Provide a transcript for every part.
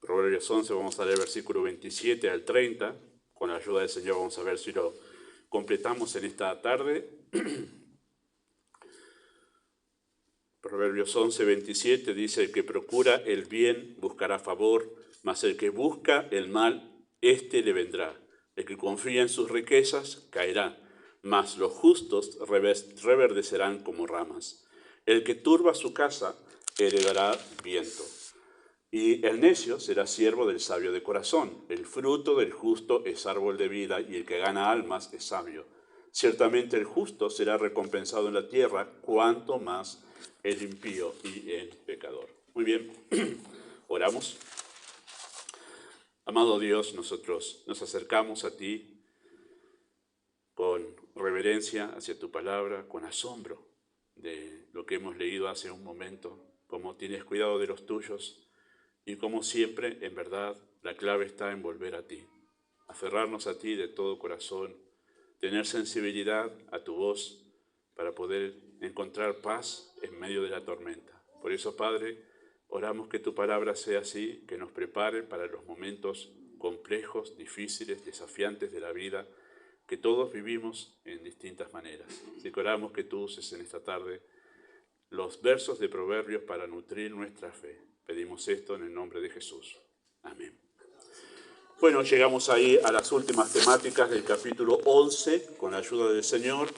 Proverbios 11, vamos a leer versículo 27 al 30. Con la ayuda del Señor vamos a ver si lo completamos en esta tarde. Proverbios 11, 27 dice: el que procura el bien buscará favor, mas el que busca el mal, éste le vendrá. El que confía en sus riquezas caerá, mas los justos reverdecerán como ramas. El que turba su casa heredará viento. Y el necio será siervo del sabio de corazón. El fruto del justo es árbol de vida, y el que gana almas es sabio. Ciertamente el justo será recompensado en la tierra, cuanto más el impío y el pecador. Muy bien, oramos. Amado Dios, nosotros nos acercamos a ti con reverencia hacia tu palabra, con asombro de lo que hemos leído hace un momento, cómo tienes cuidado de los tuyos. Y como siempre, en verdad, la clave está en volver a ti, aferrarnos a ti de todo corazón, tener sensibilidad a tu voz para poder encontrar paz en medio de la tormenta. Por eso, Padre, oramos que tu palabra sea así, que nos prepare para los momentos complejos, difíciles, desafiantes de la vida, que todos vivimos en distintas maneras. Así que oramos que tú uses en esta tarde los versos de Proverbios para nutrir nuestra fe. Pedimos esto en el nombre de Jesús. Amén. Bueno, llegamos ahí a las últimas temáticas del capítulo 11, con la ayuda del Señor.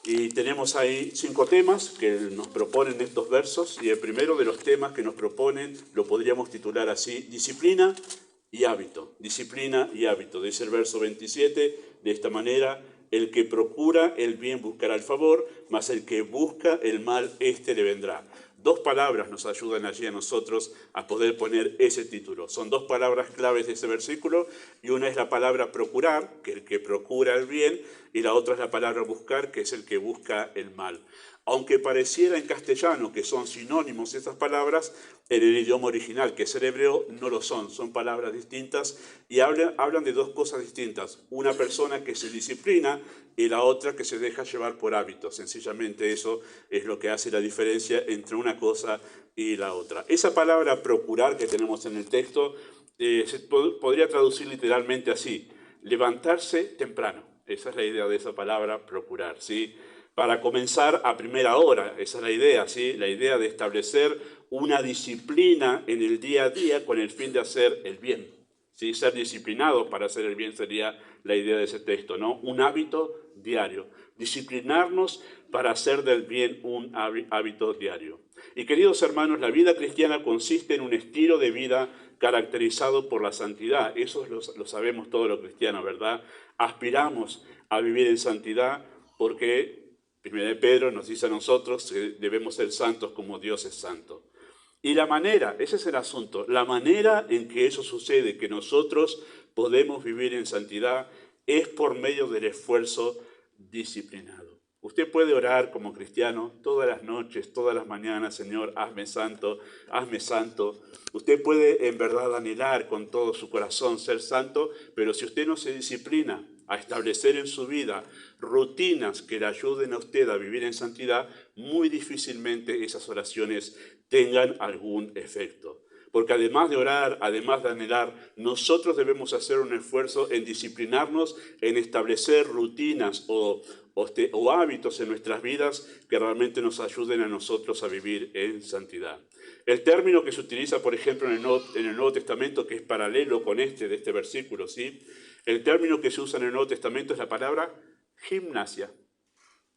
Y tenemos ahí 5 temas que nos proponen estos versos. Y el primero de los temas que nos proponen lo podríamos titular así: disciplina y hábito. Disciplina y hábito. Dice el verso 27 de esta manera: el que procura el bien buscará el favor, mas el que busca el mal, éste le vendrá. 2 palabras nos ayudan allí a nosotros a poder poner ese título. Son 2 palabras claves de ese versículo, y una es la palabra procurar, que es el que procura el bien, y la otra es la palabra buscar, que es el que busca el mal. Aunque pareciera en castellano que son sinónimos esas palabras, en el idioma original, que es el hebreo, no lo son. Son palabras distintas y hablan de 2 cosas distintas. Una persona que se disciplina y la otra que se deja llevar por hábitos. Sencillamente eso es lo que hace la diferencia entre una cosa y la otra. Esa palabra procurar que tenemos en el texto se podría traducir literalmente así: levantarse temprano. Esa es la idea de esa palabra procurar, ¿sí? Para comenzar a primera hora, esa es la idea, ¿sí? La idea de establecer una disciplina en el día a día con el fin de hacer el bien, ¿sí? Ser disciplinados para hacer el bien sería la idea de ese texto, ¿no? Un hábito diario. Disciplinarnos para hacer del bien un hábito diario. Y queridos hermanos, la vida cristiana consiste en un estilo de vida caracterizado por la santidad. Eso lo sabemos todos los cristianos, ¿verdad? Aspiramos a vivir en santidad porque 1 Pedro nos dice a nosotros que debemos ser santos como Dios es santo. Y la manera, ese es el asunto, la manera en que eso sucede, que nosotros podemos vivir en santidad, es por medio del esfuerzo disciplinado. Usted puede orar como cristiano todas las noches, todas las mañanas: Señor, hazme santo, hazme santo. Usted puede en verdad anhelar con todo su corazón ser santo, pero si usted no se disciplina a establecer en su vida rutinas que le ayuden a usted a vivir en santidad, muy difícilmente esas oraciones tengan algún efecto. Porque además de orar, además de anhelar, nosotros debemos hacer un esfuerzo en disciplinarnos, en establecer rutinas o hábitos en nuestras vidas que realmente nos ayuden a nosotros a vivir en santidad. El término que se utiliza, por ejemplo, en el Nuevo Testamento, que es paralelo con de este versículo, ¿sí? El término que se usa en el Nuevo Testamento es la palabra gimnasia.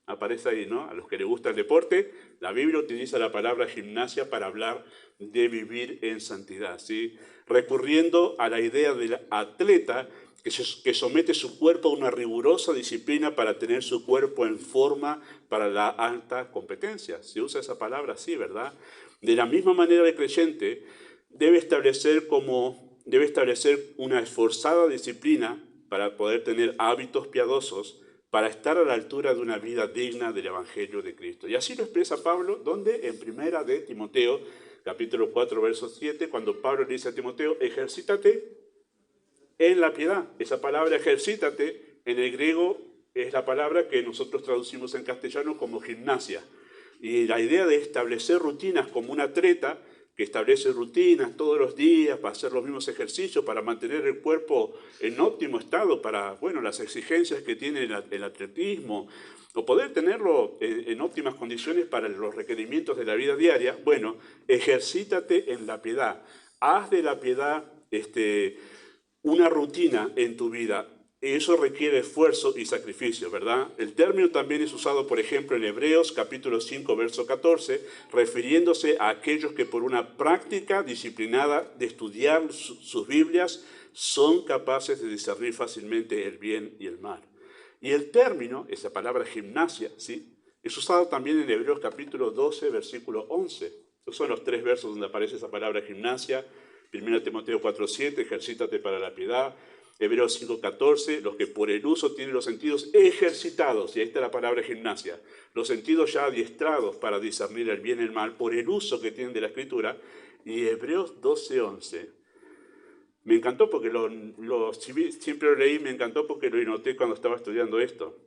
Aparece ahí, ¿no? A los que les gusta el deporte, la Biblia utiliza la palabra gimnasia para hablar de vivir en santidad, ¿sí? Recurriendo a la idea del atleta que somete su cuerpo a una rigurosa disciplina para tener su cuerpo en forma para la alta competencia. Se usa esa palabra así, ¿verdad? De la misma manera, el creyente debe establecer una esforzada disciplina para poder tener hábitos piadosos, para estar a la altura de una vida digna del Evangelio de Cristo. Y así lo expresa Pablo, donde en 1 de Timoteo, capítulo 4, verso 7, cuando Pablo le dice a Timoteo: ejercítate en la piedad. Esa palabra ejercítate en el griego es la palabra que nosotros traducimos en castellano como gimnasia. Y la idea de establecer rutinas como un atleta que establece rutinas todos los días para hacer los mismos ejercicios, para mantener el cuerpo en óptimo estado, para, bueno, las exigencias que tiene el atletismo, o poder tenerlo en óptimas condiciones para los requerimientos de la vida diaria, bueno, ejercítate en la piedad. Haz de la piedad una rutina en tu vida. Eso requiere esfuerzo y sacrificio, ¿verdad? El término también es usado, por ejemplo, en Hebreos capítulo 5, verso 14, refiriéndose a aquellos que por una práctica disciplinada de estudiar sus Biblias son capaces de discernir fácilmente el bien y el mal. Y el término, esa palabra gimnasia, ¿sí?, es usado también en Hebreos capítulo 12, versículo 11. Esos son los 3 versos donde aparece esa palabra gimnasia. 1 Timoteo 4:7, ejercítate para la piedad. Hebreos 5:14, los que por el uso tienen los sentidos ejercitados, y ahí está la palabra gimnasia, los sentidos ya adiestrados para discernir el bien y el mal por el uso que tienen de la Escritura. Y Hebreos 12:11, me encantó porque siempre lo leí, me encantó porque lo noté cuando estaba estudiando esto.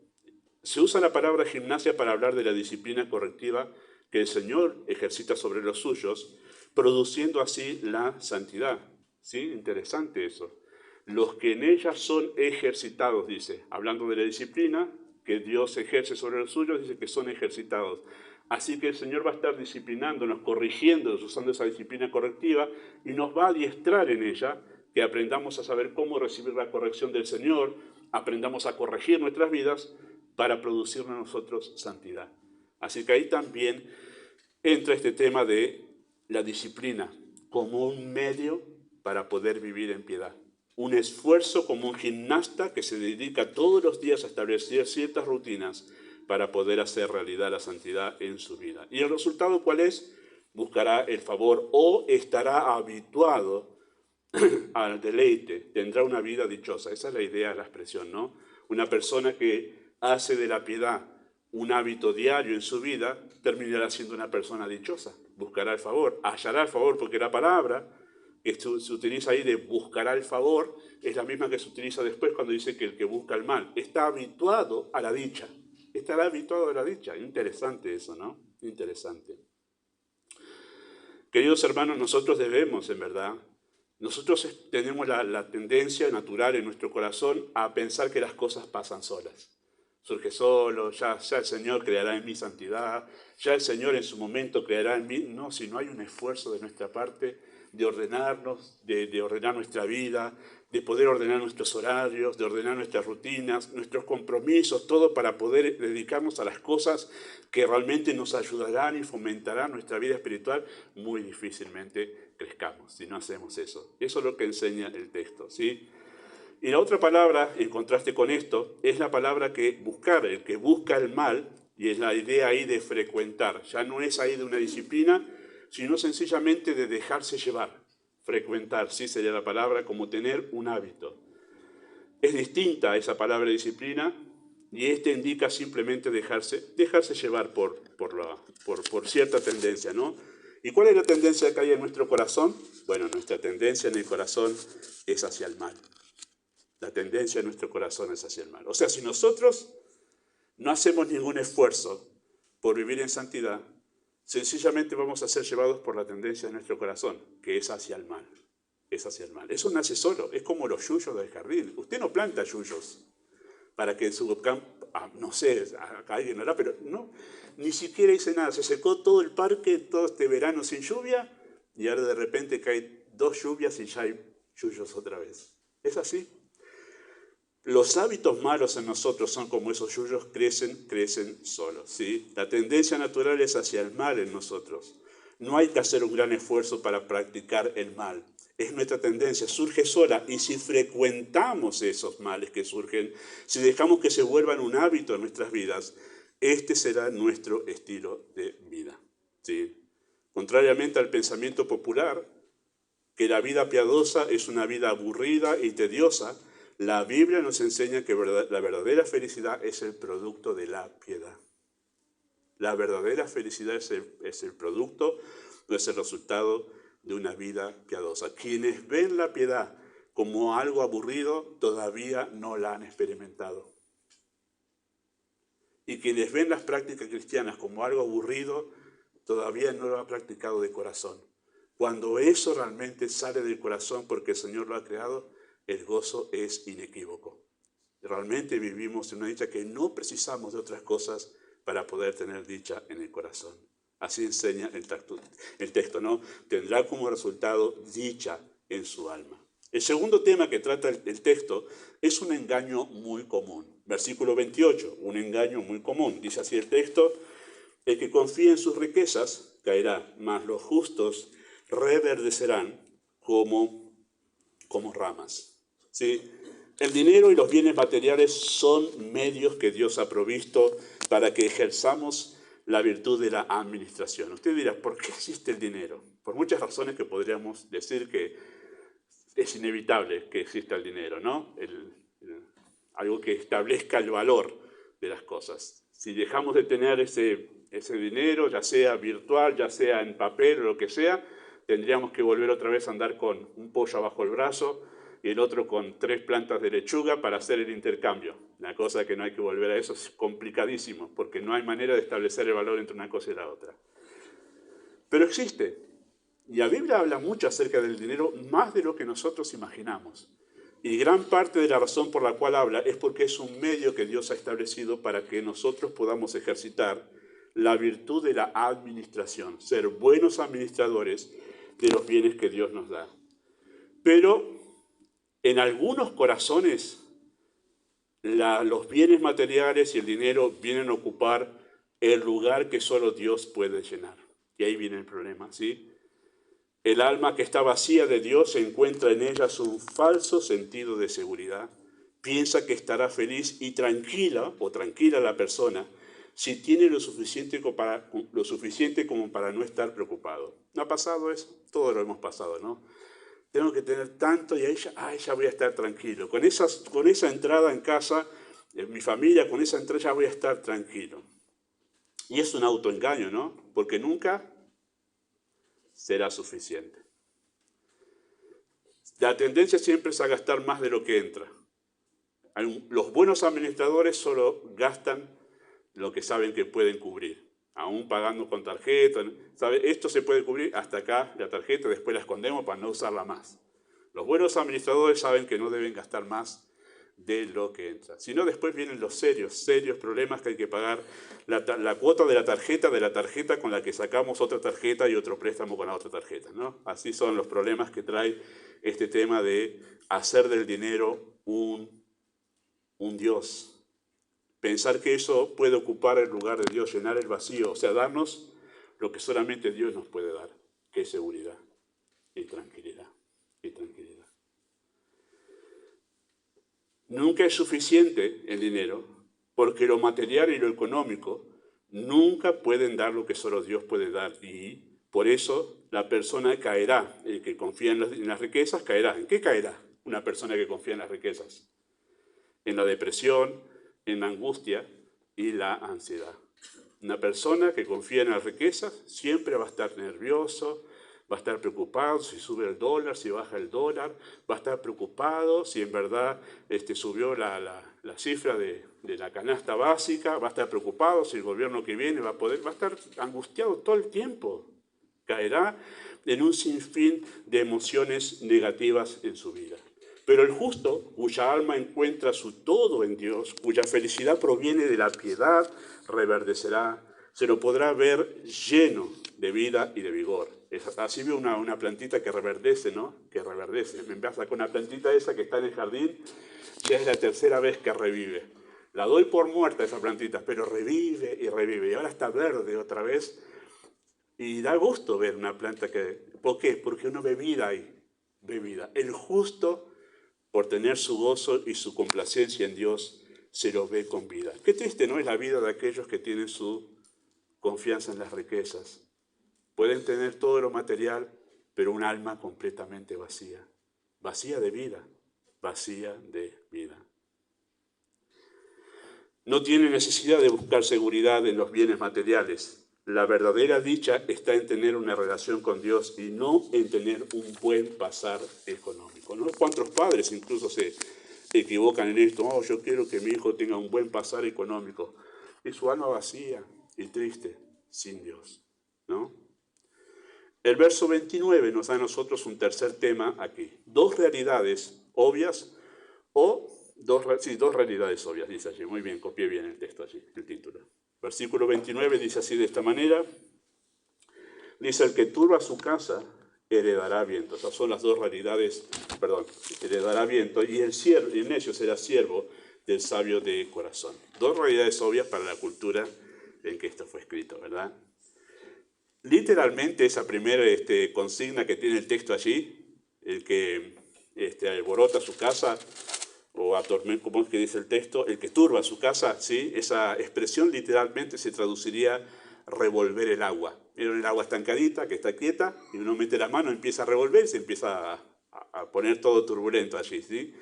Se usa la palabra gimnasia para hablar de la disciplina correctiva que el Señor ejercita sobre los suyos, produciendo así la santidad. ¿Sí? Interesante eso. Los que en ella son ejercitados, dice, hablando de la disciplina que Dios ejerce sobre los suyos, dice que son ejercitados. Así que el Señor va a estar disciplinándonos, corrigiéndonos, usando esa disciplina correctiva, y nos va a adiestrar en ella, que aprendamos a saber cómo recibir la corrección del Señor, aprendamos a corregir nuestras vidas para producir en nosotros santidad. Así que ahí también entra este tema de la disciplina como un medio para poder vivir en piedad. Un esfuerzo como un gimnasta que se dedica todos los días a establecer ciertas rutinas para poder hacer realidad la santidad en su vida. ¿Y el resultado cuál es? Buscará el favor o estará habituado al deleite, tendrá una vida dichosa. Esa es la idea, la expresión, ¿no? Una persona que hace de la piedad un hábito diario en su vida, terminará siendo una persona dichosa. Buscará el favor, hallará el favor, porque la palabra que se utiliza ahí de buscará el favor es la misma que se utiliza después cuando dice que el que busca el mal está habituado a la dicha. Estará habituado a la dicha. Interesante eso, ¿no? Interesante. Queridos hermanos, nosotros debemos, en verdad, nosotros tenemos la tendencia natural en nuestro corazón a pensar que las cosas pasan solas. Surge solo, ya el Señor creará en mí santidad, ya el Señor en su momento creará en mí. No, si no hay un esfuerzo de nuestra parte de ordenarnos, de ordenar nuestra vida, de poder ordenar nuestros horarios, de ordenar nuestras rutinas, nuestros compromisos, todo para poder dedicarnos a las cosas que realmente nos ayudarán y fomentarán nuestra vida espiritual, muy difícilmente crezcamos si no hacemos eso. Eso es lo que enseña el texto, ¿sí? Y la otra palabra, en contraste con esto, es la palabra que buscar, el que busca el mal, y es la idea ahí de frecuentar. Ya no es ahí de una disciplina, sino sencillamente de dejarse llevar. Frecuentar, sí sería la palabra, como tener un hábito. Es distinta a esa palabra disciplina, y indica simplemente dejarse llevar por cierta tendencia, ¿no? ¿Y cuál es la tendencia que hay en nuestro corazón? Bueno, nuestra tendencia en el corazón es hacia el mal. La tendencia de nuestro corazón es hacia el mal. O sea, si nosotros no hacemos ningún esfuerzo por vivir en santidad, sencillamente vamos a ser llevados por la tendencia de nuestro corazón, que es hacia el mal. Es hacia el mal. Eso nace solo, es como los yuyos del jardín. Usted no planta yuyos para que en su campo, no sé, acá alguien hará, pero no, ni siquiera hice nada. Se secó todo el parque, todo este verano sin lluvia, y ahora de repente caen 2 lluvias y ya hay yuyos otra vez. Es así. Los hábitos malos en nosotros son como esos yuyos, crecen solos, ¿sí? La tendencia natural es hacia el mal en nosotros. No hay que hacer un gran esfuerzo para practicar el mal. Es nuestra tendencia, surge sola, y si frecuentamos esos males que surgen, si dejamos que se vuelvan un hábito en nuestras vidas, este será nuestro estilo de vida, ¿sí? Contrariamente al pensamiento popular, que la vida piadosa es una vida aburrida y tediosa, la Biblia nos enseña que la verdadera felicidad es el producto de la piedad. La verdadera felicidad es el producto, no es el resultado de una vida piadosa. Quienes ven la piedad como algo aburrido, todavía no la han experimentado. Y quienes ven las prácticas cristianas como algo aburrido, todavía no lo han practicado de corazón. Cuando eso realmente sale del corazón porque el Señor lo ha creado, el gozo es inequívoco. Realmente vivimos en una dicha que no precisamos de otras cosas para poder tener dicha en el corazón. Así enseña el texto, ¿no? Tendrá como resultado dicha en su alma. El segundo tema que trata el texto es un engaño muy común. Versículo 28, un engaño muy común. Dice así el texto: el que confía en sus riquezas caerá, mas los justos reverdecerán como ramas. ¿Sí? El dinero y los bienes materiales son medios que Dios ha provisto para que ejerzamos la virtud de la administración. Usted dirá, ¿por qué existe el dinero? Por muchas razones que podríamos decir que es inevitable que exista el dinero, ¿no? Algo que establezca el valor de las cosas. Si dejamos de tener ese dinero, ya sea virtual, ya sea en papel o lo que sea, tendríamos que volver otra vez a andar con un pollo abajo el brazo y el otro con 3 plantas de lechuga para hacer el intercambio. Una cosa que no hay que volver a eso, es complicadísimo, porque no hay manera de establecer el valor entre una cosa y la otra. Pero existe. Y la Biblia habla mucho acerca del dinero, más de lo que nosotros imaginamos. Y gran parte de la razón por la cual habla es porque es un medio que Dios ha establecido para que nosotros podamos ejercitar la virtud de la administración, ser buenos administradores de los bienes que Dios nos da. Pero en algunos corazones los bienes materiales y el dinero vienen a ocupar el lugar que solo Dios puede llenar. Y ahí viene el problema, ¿sí? El alma que está vacía de Dios encuentra en ellas un falso sentido de seguridad. Piensa que estará feliz y tranquila, o tranquila la persona, si tiene lo suficiente como para no estar preocupado. ¿No ha pasado eso? Todos lo hemos pasado, ¿no? Tengo que tener tanto y ya voy a estar tranquilo. Con esa entrada en casa, en mi familia, con esa entrada ya voy a estar tranquilo. Y es un autoengaño, ¿no? Porque nunca será suficiente. La tendencia siempre es a gastar más de lo que entra. Los buenos administradores solo gastan lo que saben que pueden cubrir, aún pagando con tarjeta. ¿Sabe? Esto se puede cubrir hasta acá, la tarjeta, después la escondemos para no usarla más. Los buenos administradores saben que no deben gastar más de lo que entra. Si no, después vienen los serios problemas que hay que pagar. La cuota de la tarjeta con la que sacamos otra tarjeta y otro préstamo con la otra tarjeta, ¿no? Así son los problemas que trae este tema de hacer del dinero un Dios. Pensar que eso puede ocupar el lugar de Dios, llenar el vacío, o sea, darnos lo que solamente Dios nos puede dar, que es seguridad y tranquilidad. Nunca es suficiente el dinero, porque lo material y lo económico nunca pueden dar lo que solo Dios puede dar. Y por eso la persona caerá, el que confía en las riquezas caerá. ¿En qué caerá una persona que confía en las riquezas? En la depresión, en la angustia y la ansiedad. Una persona que confía en las riquezas siempre va a estar nervioso, va a estar preocupado si sube el dólar, si baja el dólar, va a estar preocupado si en verdad subió la cifra de la canasta básica, va a estar preocupado si el gobierno que viene va a estar angustiado todo el tiempo. Caerá en un sinfín de emociones negativas en su vida. Pero el justo, cuya alma encuentra su todo en Dios, cuya felicidad proviene de la piedad, reverdecerá, se lo podrá ver lleno de vida y de vigor. Así veo una plantita que reverdece, ¿no? Que reverdece. Me pasa con una plantita esa que está en el jardín, ya es la 3ª vez que revive. La doy por muerta esa plantita, pero revive y revive. Y ahora está verde otra vez. Y da gusto ver una planta que... ¿Por qué? Porque uno ve vida ahí. Ve vida. El justo, por tener su gozo y su complacencia en Dios, se lo ve con vida. Qué triste, ¿no? Es la vida de aquellos que tienen su confianza en las riquezas. Pueden tener todo lo material, pero un alma completamente vacía. Vacía de vida. Vacía de vida. No tiene necesidad de buscar seguridad en los bienes materiales. La verdadera dicha está en tener una relación con Dios y no en tener un buen pasar económico, ¿no? ¿Cuántos padres incluso se equivocan en esto? Oh, yo quiero que mi hijo tenga un buen pasar económico. Y su alma vacía y triste, sin Dios, ¿no? El verso 29 nos da a nosotros un tercer tema aquí. Dos realidades obvias o dos realidades obvias, dice allí. Muy bien, copié bien el texto allí, el título. Versículo 29 dice así de esta manera. Dice, el que turba su casa heredará viento. Esas son las dos realidades, heredará viento. Y el necio será siervo del sabio de corazón. Dos realidades obvias para la cultura en que esto fue escrito, ¿verdad? Literalmente esa primera consigna que tiene el texto allí, el que alborota su casa, o atormenta, como es que dice el texto, el que turba su casa, ¿sí? Esa expresión literalmente se traduciría revolver el agua. Miren el agua estancadita, que está quieta, y uno mete la mano, empieza a revolver y se empieza a poner todo turbulento allí, ¿sí?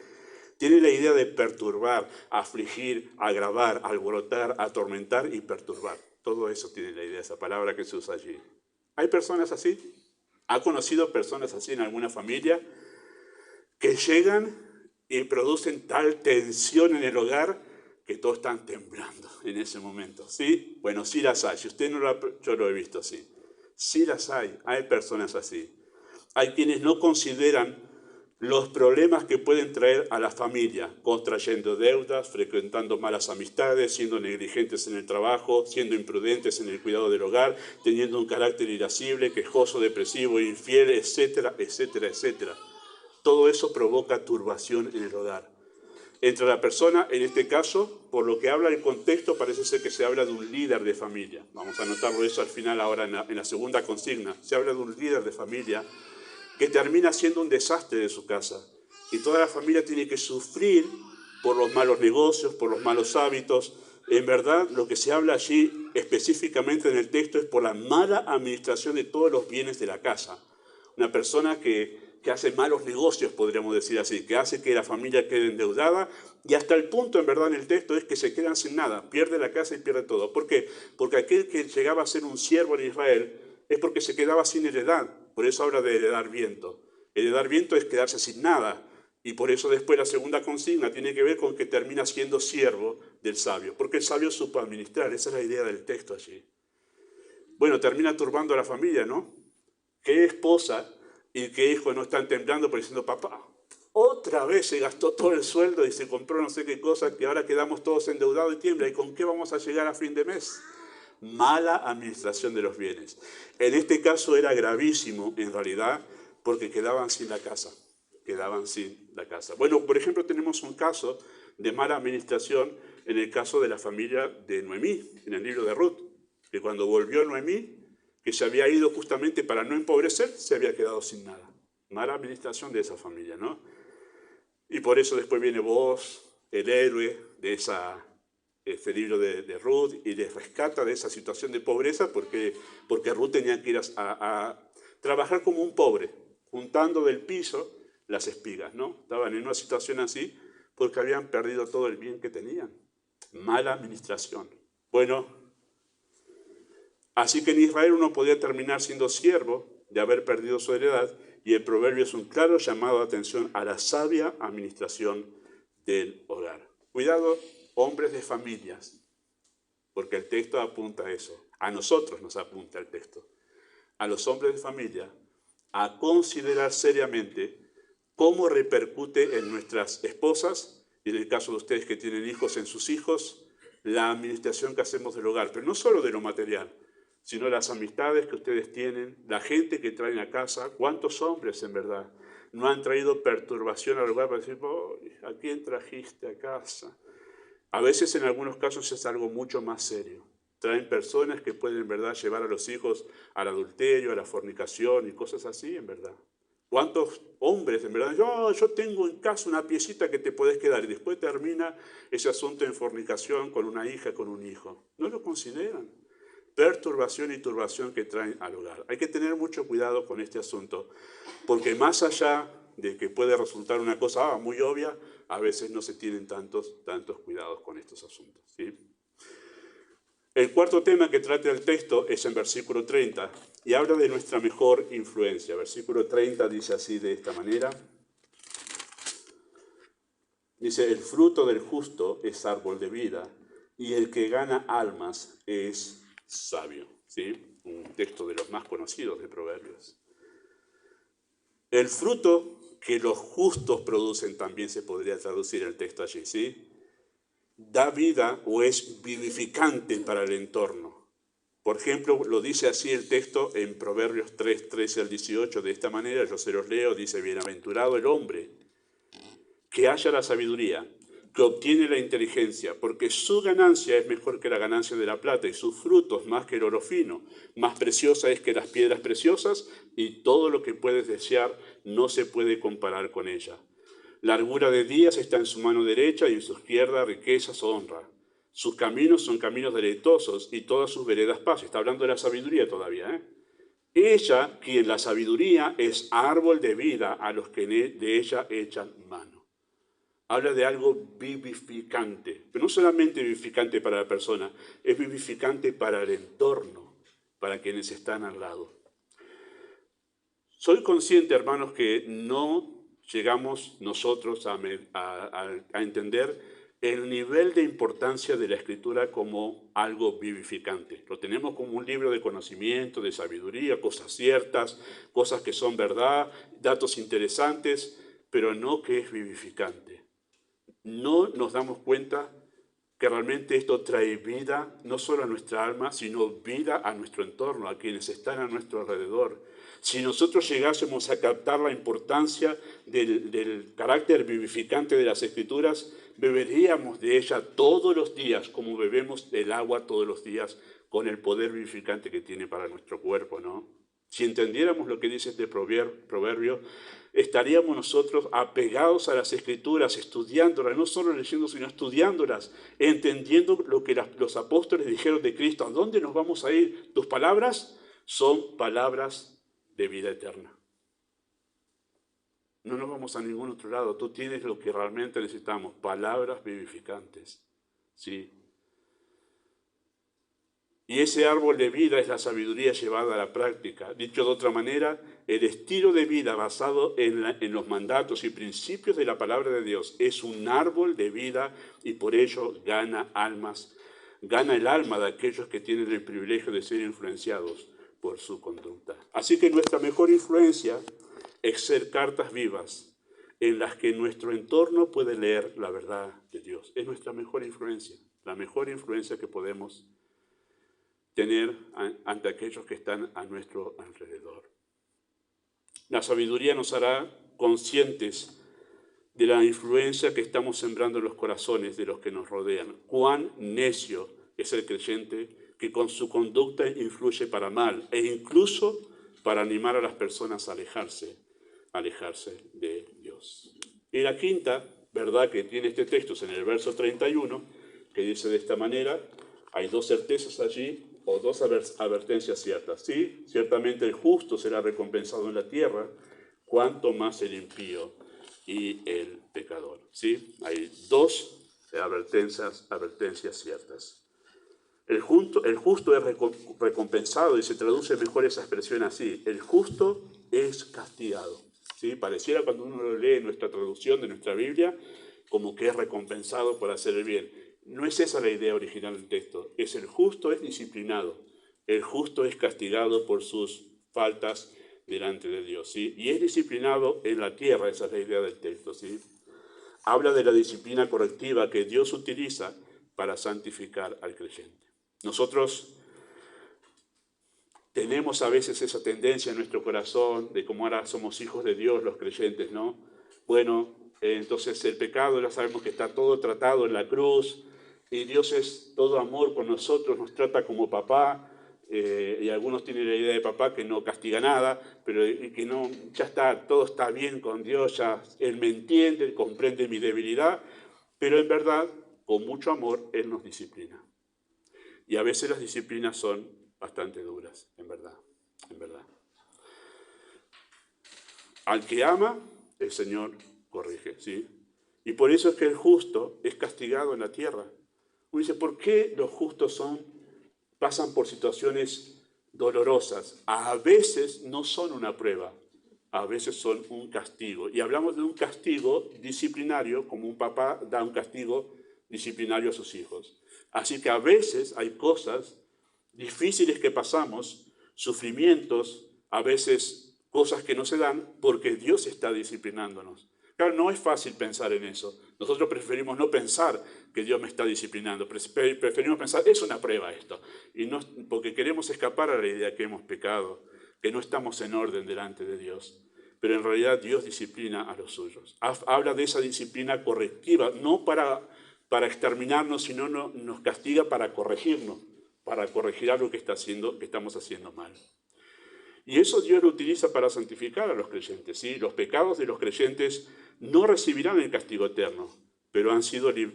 Tiene la idea de perturbar, afligir, agravar, alborotar, atormentar y perturbar. Todo eso tiene la idea, esa palabra que se usa allí. ¿Hay personas así? ¿Ha conocido personas así en alguna familia que llegan y producen tal tensión en el hogar que todos están temblando en ese momento? ¿Sí? Bueno, sí las hay. Si usted no lo ha, yo lo he visto así. Sí las hay. Hay personas así. Hay quienes no consideran los problemas que pueden traer a la familia, contrayendo deudas, frecuentando malas amistades, siendo negligentes en el trabajo, siendo imprudentes en el cuidado del hogar, teniendo un carácter irascible, quejoso, depresivo, infiel, etcétera, etcétera, etcétera. Todo eso provoca turbación en el hogar. Entre la persona, en este caso, por lo que habla el contexto, parece ser que se habla de un líder de familia. Vamos a anotarlo eso al final ahora en la segunda consigna. Se habla de un líder de familia que termina siendo un desastre de su casa. Y toda la familia tiene que sufrir por los malos negocios, por los malos hábitos. En verdad, lo que se habla allí específicamente en el texto es por la mala administración de todos los bienes de la casa. Una persona que hace malos negocios, podríamos decir así, que hace que la familia quede endeudada, y hasta el punto, en verdad, en el texto es que se quedan sin nada, pierde la casa y pierde todo. ¿Por qué? Porque aquel que llegaba a ser un siervo en Israel es porque se quedaba sin heredad. Por eso habla de heredar viento. Heredar viento es quedarse sin nada. Y por eso después la segunda consigna tiene que ver con que termina siendo siervo del sabio. Porque el sabio supo administrar. Esa es la idea del texto allí. Bueno, termina turbando a la familia, ¿no? ¿Qué esposa y qué hijo no están temblando por diciendo, papá, otra vez se gastó todo el sueldo y se compró no sé qué cosa, que ahora quedamos todos endeudados y tiembla? ¿Y con qué vamos a llegar a fin de mes? Mala administración de los bienes. En este caso era gravísimo, en realidad, porque quedaban sin la casa. Quedaban sin la casa. Bueno, por ejemplo, tenemos un caso de mala administración en el caso de la familia de Noemí, en el libro de Ruth, que cuando volvió Noemí, que se había ido justamente para no empobrecer, se había quedado sin nada. Mala administración de esa familia, ¿no? Y por eso después viene Booz, el héroe de este libro de Ruth, y les rescata de esa situación de pobreza porque Ruth tenía que ir a trabajar como un pobre, juntando del piso las espigas, ¿no? Estaban en una situación así porque habían perdido todo el bien que tenían. Mala administración. Bueno, así que en Israel uno podía terminar siendo siervo de haber perdido su heredad, y el proverbio es un claro llamado de atención a la sabia administración del hogar. Cuidado, hombres de familias, porque el texto apunta a eso. A nosotros nos apunta el texto. A los hombres de familia, a considerar seriamente cómo repercute en nuestras esposas, y en el caso de ustedes que tienen hijos, en sus hijos, la administración que hacemos del hogar, pero no solo de lo material, sino las amistades que ustedes tienen, la gente que traen a casa. ¿Cuántos hombres, en verdad, no han traído perturbación al hogar para decir, ¿a quién trajiste a casa? A veces, en algunos casos, es algo mucho más serio. Traen personas que pueden, en verdad, llevar a los hijos al adulterio, a la fornicación y cosas así, en verdad. ¿Cuántos hombres, en verdad, yo tengo en casa una piecita que te podés quedar, y después termina ese asunto en fornicación con una hija, con un hijo? No lo consideran. Perturbación y turbación que traen al hogar. Hay que tener mucho cuidado con este asunto, porque más allá de que puede resultar una cosa muy obvia, a veces no se tienen tantos cuidados con estos asuntos, ¿sí? El cuarto tema que trata el texto es en versículo 30, y habla de nuestra mejor influencia. Versículo 30 dice así, de esta manera. Dice, el fruto del justo es árbol de vida, y el que gana almas es sabio, ¿sí? un texto de los más conocidos de Proverbios. El fruto que los justos producen también se podría traducir el texto allí, ¿sí? Da vida o es vivificante para el entorno. Por ejemplo, lo dice así el texto en Proverbios 3, 13 al 18, de esta manera, yo se los leo, dice: bienaventurado el hombre que halla la sabiduría, que obtiene la inteligencia, porque su ganancia es mejor que la ganancia de la plata y sus frutos más que el oro fino. Más preciosa es que las piedras preciosas, y todo lo que puedes desear no se puede comparar con ella. Largura de días está en su mano derecha y en su izquierda riquezas o honra. Sus caminos son caminos deleitosos y todas sus veredas paz. Está hablando de la sabiduría todavía, ¿eh? Ella, quien la sabiduría, es árbol de vida a los que de ella echan mano. Habla de algo vivificante, pero no solamente vivificante para la persona, es vivificante para el entorno, para quienes están al lado. Soy consciente, hermanos, que no llegamos nosotros a entender el nivel de importancia de la Escritura como algo vivificante. Lo tenemos como un libro de conocimiento, de sabiduría, cosas ciertas, cosas que son verdad, datos interesantes, pero no que es vivificante. No nos damos cuenta que realmente esto trae vida no solo a nuestra alma, sino vida a nuestro entorno, a quienes están a nuestro alrededor. Si nosotros llegásemos a captar la importancia del carácter vivificante de las Escrituras, beberíamos de ella todos los días, como bebemos del agua todos los días, con el poder vivificante que tiene para nuestro cuerpo, ¿no? Si entendiéramos lo que dice este proverbio, estaríamos nosotros apegados a las Escrituras, estudiándolas, no solo leyendo, sino estudiándolas, entendiendo lo que los apóstoles dijeron de Cristo. ¿A dónde nos vamos a ir? Tus palabras son palabras de vida eterna. No nos vamos a ningún otro lado. Tú tienes lo que realmente necesitamos, palabras vivificantes. ¿Sí? Y ese árbol de vida es la sabiduría llevada a la práctica. Dicho de otra manera, el estilo de vida basado en los mandatos y principios de la palabra de Dios es un árbol de vida y por ello gana el alma de aquellos que tienen el privilegio de ser influenciados por su conducta. Así que nuestra mejor influencia es ser cartas vivas en las que nuestro entorno puede leer la verdad de Dios. Es nuestra mejor influencia, la mejor influencia que podemos tener ante aquellos que están a nuestro alrededor. La sabiduría nos hará conscientes de la influencia que estamos sembrando en los corazones de los que nos rodean. Cuán necio es el creyente que con su conducta influye para mal e incluso para animar a las personas a alejarse de Dios. Y la quinta verdad que tiene este texto es en el verso 31, que dice de esta manera: hay dos certezas allí, o dos advertencias ciertas. Sí, ciertamente el justo será recompensado en la tierra, cuanto más el impío y el pecador. Sí, hay dos advertencias ciertas. El justo es recompensado, y se traduce mejor esa expresión así: el justo es castigado. ¿Sí? Pareciera, cuando uno lo lee en nuestra traducción de nuestra Biblia, como que es recompensado por hacer el bien. No es esa la idea original del texto. Es el justo es disciplinado. El justo es castigado por sus faltas delante de Dios. ¿Sí? Y es disciplinado en la tierra, esa es la idea del texto. ¿Sí? Habla de la disciplina correctiva que Dios utiliza para santificar al creyente. Nosotros tenemos a veces esa tendencia en nuestro corazón de cómo ahora somos hijos de Dios los creyentes, ¿no? Bueno, entonces el pecado ya sabemos que está todo tratado en la cruz y Dios es todo amor con nosotros, nos trata como papá, y algunos tienen la idea de papá que no castiga nada, pero que no, ya está, todo está bien con Dios, ya Él me entiende, comprende mi debilidad, pero en verdad, con mucho amor, Él nos disciplina. Y a veces las disciplinas son bastante duras, en verdad. Al que ama, el Señor corrige, ¿sí? Y por eso es que el justo es castigado en la tierra. Uno dice, ¿por qué los justos pasan por situaciones dolorosas? A veces no son una prueba, a veces son un castigo. Y hablamos de un castigo disciplinario, como un papá da un castigo disciplinario a sus hijos. Así que a veces hay cosas difíciles que pasamos sufrimientos, a veces cosas que no se dan porque Dios está disciplinándonos. Claro, no es fácil pensar en eso. Nosotros preferimos no pensar que Dios me está disciplinando. Preferimos pensar, es una prueba esto. Y no, porque queremos escapar a la idea que hemos pecado, que no estamos en orden delante de Dios. Pero en realidad Dios disciplina a los suyos. Habla de esa disciplina correctiva, no para exterminarnos, sino nos castiga para corregirnos, para corregir algo que estamos haciendo mal. Y eso Dios lo utiliza para santificar a los creyentes. ¿Sí? Los pecados de los creyentes no recibirán el castigo eterno, pero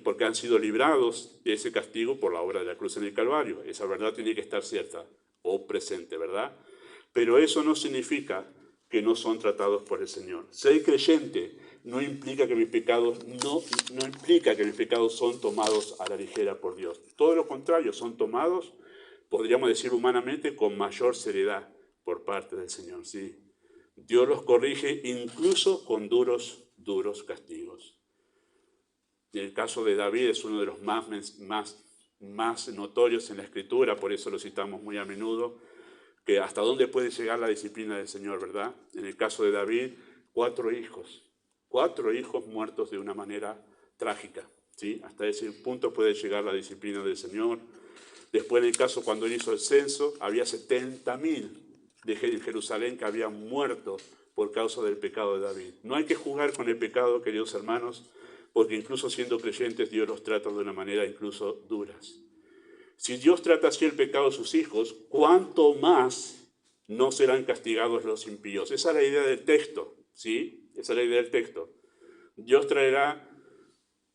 porque han sido librados de ese castigo por la obra de la cruz en el Calvario. Esa verdad tiene que estar cierta o presente, ¿verdad? Pero eso no significa que no son tratados por el Señor. Ser creyente no implica que mis pecados no implica que mis pecados son tomados a la ligera por Dios. Todo lo contrario, son tomados, podríamos decir humanamente, con mayor seriedad por parte del Señor. ¿Sí? Dios los corrige incluso con duros castigos. Y el caso de David es uno de los más notorios en la Escritura, por eso lo citamos muy a menudo, que hasta dónde puede llegar la disciplina del Señor, ¿verdad? En el caso de David, 4 hijos muertos de una manera trágica, ¿sí? Hasta ese punto puede llegar la disciplina del Señor. Después, en el caso cuando él hizo el censo, había 70.000 de Jerusalén que habían muerto por causa del pecado de David. No hay que jugar con el pecado, queridos hermanos, porque incluso siendo creyentes, Dios los trata de una manera incluso duras. Si Dios trata así el pecado de sus hijos, ¿cuánto más no serán castigados los impíos? Esa es la idea del texto, ¿sí? Esa es la idea del texto. Dios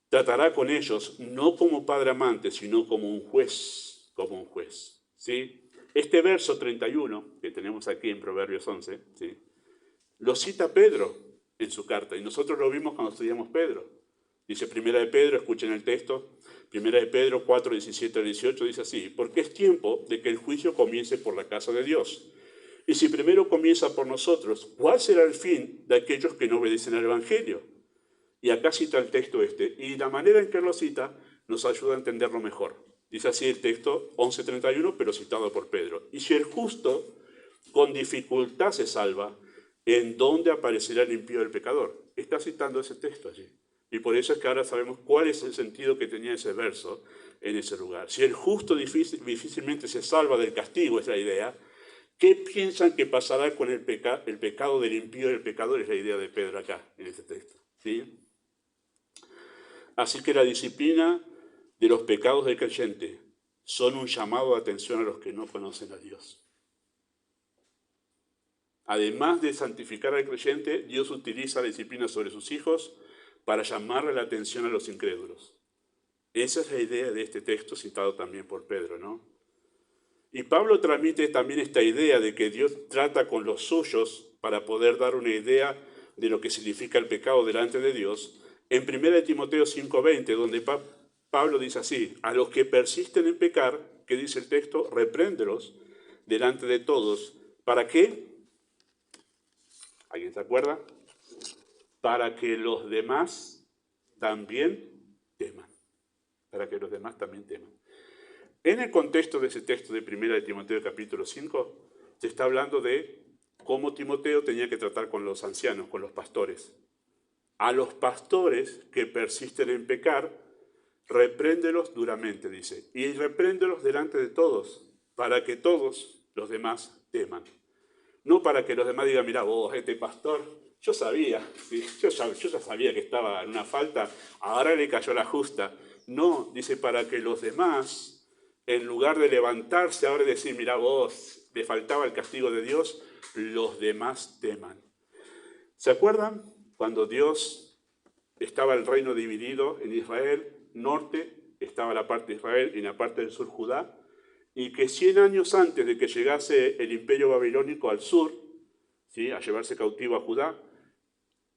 tratará con ellos no como padre amante, sino como un juez, ¿sí? Este verso 31, que tenemos aquí en Proverbios 11, ¿sí? Lo cita Pedro en su carta, y nosotros lo vimos cuando estudiamos Pedro. Dice Primera de Pedro, escuchen el texto, Primera de Pedro 4, 17 al 18, dice así: porque es tiempo de que el juicio comience por la casa de Dios. Y si primero comienza por nosotros, ¿cuál será el fin de aquellos que no obedecen al Evangelio? Y acá cita el texto y la manera en que lo cita nos ayuda a entenderlo mejor. Dice así el texto 11:31, pero citado por Pedro. Y si el justo con dificultad se salva, ¿en dónde aparecerá el impío del pecador? Está citando ese texto allí. Y por eso es que ahora sabemos cuál es el sentido que tenía ese verso en ese lugar. Si el justo difícilmente se salva del castigo, es la idea, ¿qué piensan que pasará con el pecado del impío del pecador? Es la idea de Pedro acá, en este texto. ¿Sí? Así que la disciplina de los pecados del creyente son un llamado de atención a los que no conocen a Dios. Además de santificar al creyente, Dios utiliza la disciplina sobre sus hijos para llamarle la atención a los incrédulos. Esa es la idea de este texto citado también por Pedro, ¿no? Y Pablo transmite también esta idea de que Dios trata con los suyos para poder dar una idea de lo que significa el pecado delante de Dios. En 1 Timoteo 5:20, donde Pablo dice así: a los que persisten en pecar, que dice el texto, repréndelos delante de todos. ¿Para qué? ¿Alguien se acuerda? Para que los demás también teman. Para que los demás también teman. En el contexto de ese texto de 1 Timoteo capítulo 5, se está hablando de cómo Timoteo tenía que tratar con los ancianos, con los pastores. A los pastores que persisten en pecar, repréndelos duramente, dice, y repréndelos delante de todos, para que todos los demás teman. No para que los demás digan, mira vos, este pastor, yo sabía, ¿sí? yo ya sabía que estaba en una falta, ahora le cayó la justa. No, dice, para que los demás, en lugar de levantarse ahora y decir, mira vos, le faltaba el castigo de Dios, los demás teman. ¿Se acuerdan cuando Dios estaba el reino dividido en Israel? Norte estaba la parte de Israel y en la parte del sur Judá, y que 100 años antes de que llegase el imperio babilónico al sur, ¿sí?, a llevarse cautivo a Judá,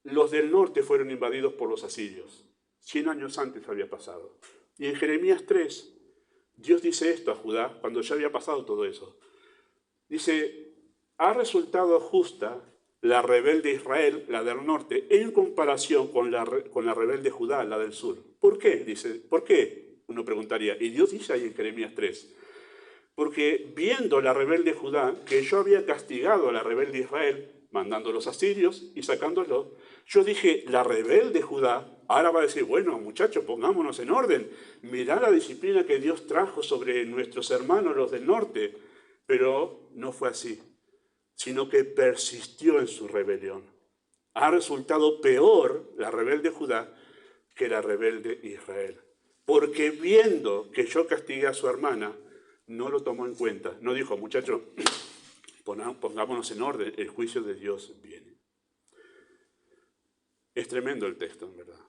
los del norte fueron invadidos por los asirios. 100 años antes había pasado. Y en Jeremías 3, Dios dice esto a Judá, cuando ya había pasado todo eso. Dice, ha resultado justa la rebelde Israel, la del norte, en comparación con la rebelde Judá, la del sur. ¿Por qué? Dice, ¿por qué? Uno preguntaría. Y Dios dice ahí en Jeremías 3, Porque viendo la rebelde Judá, que yo había castigado a la rebelde Israel, mandando a los asirios y sacándolos, yo dije, la rebelde Judá, ahora va a decir, bueno, muchachos, pongámonos en orden. Mirá la disciplina que Dios trajo sobre nuestros hermanos, los del norte. Pero no fue así, sino que persistió en su rebelión. Ha resultado peor la rebelde Judá que la rebelde Israel. Porque viendo que yo castigué a su hermana, no lo tomó en cuenta. No dijo, muchachos, pongámonos en orden, el juicio de Dios viene. Es tremendo el texto, en verdad.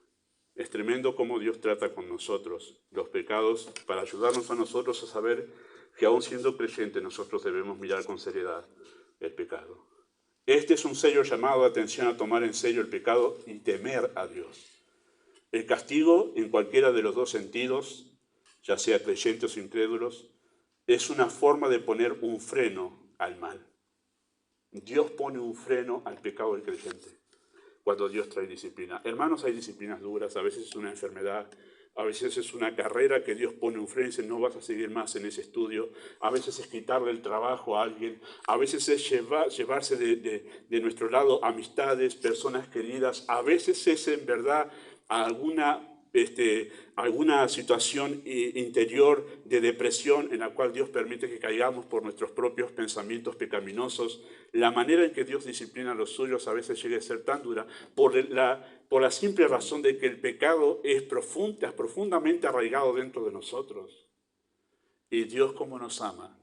Es tremendo cómo Dios trata con nosotros los pecados para ayudarnos a nosotros a saber que aún siendo creyentes nosotros debemos mirar con seriedad el pecado. Este es un serio llamado de atención a tomar en serio el pecado y temer a Dios. El castigo, en cualquiera de los dos sentidos, ya sea creyentes o incrédulos, es una forma de poner un freno al mal. Dios pone un freno al pecado del creyente cuando Dios trae disciplina. Hermanos, hay disciplinas duras, a veces es una enfermedad, a veces es una carrera que Dios pone un freno y dice, no vas a seguir más en ese estudio. A veces es quitarle el trabajo a alguien. A veces es llevarse de nuestro lado amistades, personas queridas. A veces es en verdad alguna situación interior de depresión en la cual Dios permite que caigamos por nuestros propios pensamientos pecaminosos. La manera en que Dios disciplina a los suyos a veces llega a ser tan dura por la simple razón de que el pecado es profundamente arraigado dentro de nosotros. Y Dios, como nos ama,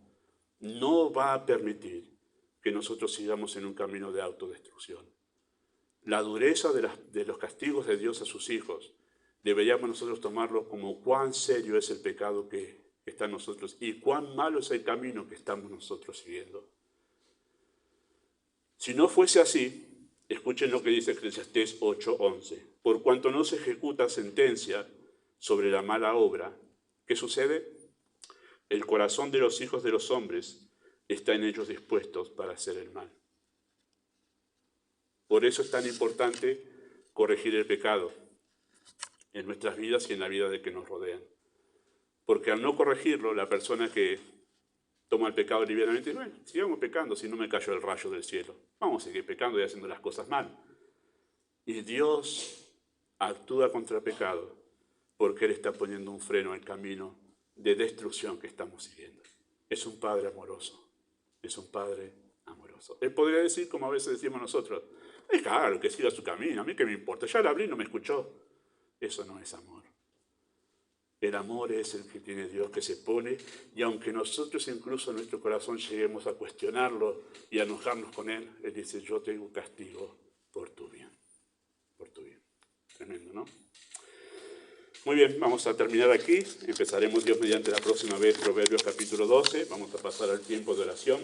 no va a permitir que nosotros sigamos en un camino de autodestrucción. La dureza de los castigos de Dios a sus hijos deberíamos nosotros tomarlo como cuán serio es el pecado que está en nosotros y cuán malo es el camino que estamos nosotros siguiendo. Si no fuese así, escuchen lo que dice Eclesiastés 8:11. Por cuanto no se ejecuta sentencia sobre la mala obra, ¿qué sucede? El corazón de los hijos de los hombres está en ellos dispuestos para hacer el mal. Por eso es tan importante corregir el pecado en nuestras vidas y en la vida de que nos rodean. Porque al no corregirlo, la persona que toma el pecado livianamente dice, bueno, sigamos pecando si no me cayó el rayo del cielo. Vamos a seguir pecando y haciendo las cosas mal. Y Dios actúa contra el pecado porque Él está poniendo un freno al camino de destrucción que estamos siguiendo. Es un Padre amoroso. Es un Padre amoroso. Él podría decir, como a veces decimos nosotros, es claro que siga su camino, a mí qué me importa, ya le hablé y no me escuchó. Eso no es amor. El amor es el que tiene Dios, que se pone, y aunque nosotros incluso en nuestro corazón lleguemos a cuestionarlo y a enojarnos con Él, Él dice, yo tengo un castigo por tu bien. Por tu bien. Tremendo, ¿no? Muy bien, vamos a terminar aquí. Empezaremos Dios mediante la próxima vez Proverbios capítulo 12. Vamos a pasar al tiempo de oración.